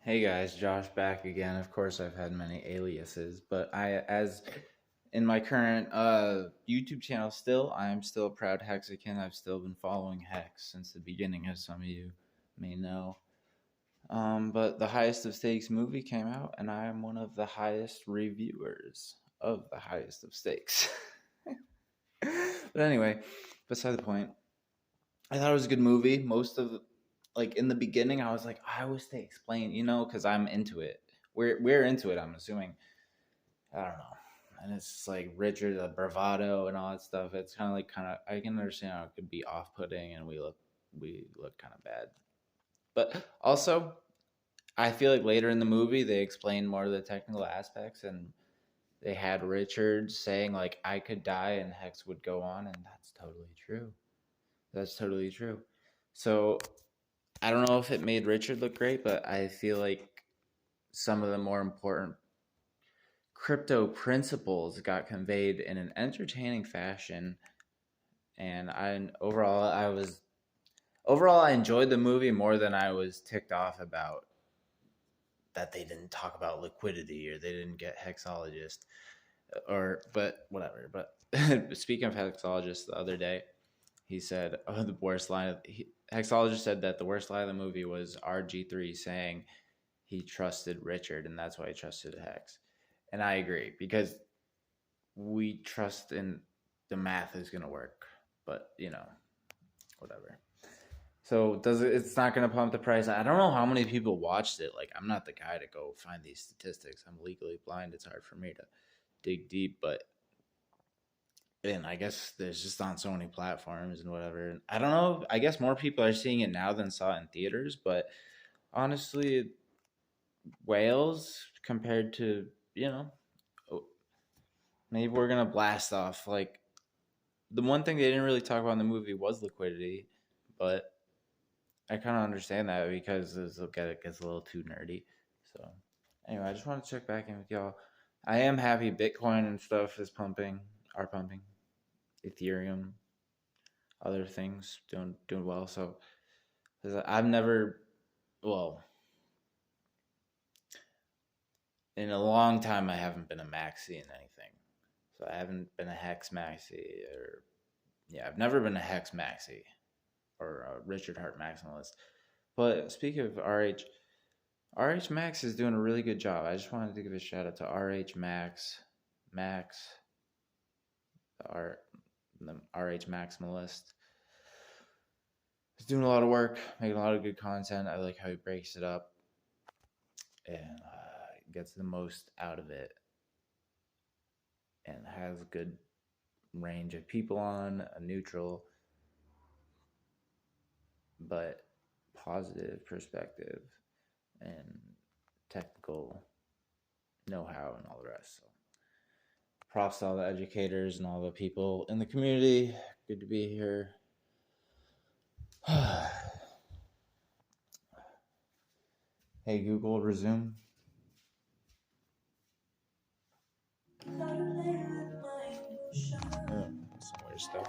Hey guys, Josh back again. Of course, I've had many aliases, but as in my current YouTube channel, I am still a proud Hexican. I've still been following Hex since the beginning, as some of you may know. But the Highest of Stakes movie came out, and I am one of the highest reviewers of the Highest of Stakes. But anyway, beside the point, I thought it was a good movie. Most of like in the beginning, I was like, I wish they explain, because I'm into it. We're into it. I'm assuming. I don't know, and it's just like Richard, the bravado, and all that stuff. It's kind of. I can understand how it could be off-putting, and we look kind of bad. But also, I feel like later in the movie they explain more of the technical aspects, and they had Richard saying like I could die and Hex would go on, and that's totally true. That's totally true. So I don't know if it made Richard look great, but I feel like some of the more important crypto principles got conveyed in an entertaining fashion. And overall I enjoyed the movie more than I was ticked off about that they didn't talk about liquidity or they didn't get hexologist or but whatever. But speaking of hexologist, the other day he said, the worst line. Hexologist said that the worst line of the movie was RG3 saying he trusted Richard, and that's why he trusted Hex. And I agree because we trust in the math is gonna work, but whatever. So does it? It's not gonna pump the price. I don't know how many people watched it. Like I'm not the guy to go find these statistics. I'm legally blind. It's hard for me to dig deep, but and I guess there's just on so many platforms and whatever. I don't know. I guess more people are seeing it now than saw it in theaters, but honestly, Wales compared to oh, maybe we're gonna blast off like the one thing they didn't really talk about in the movie was liquidity, but I kind of understand that because it gets a little too nerdy. So anyway, I just want to check back in with y'all. I am happy Bitcoin and stuff is are pumping. Ethereum, other things doing well. So 'cause I've never, well, in a long time I haven't been a maxi in anything. So I haven't been a hex maxi or yeah, I've never been a hex maxi or a Richard Hart maximalist. But speaking of RH Max is doing a really good job. I just wanted to give a shout out to RH Max, the RH Maximalist. He's doing a lot of work, making a lot of good content. I like how he breaks it up and gets the most out of it, and has a good range of people on a neutral but positive perspective and technical know-how and all the rest. So props to all the educators and all the people in the community. Good to be here. Hey Google, resume. Oh, some weird stuff.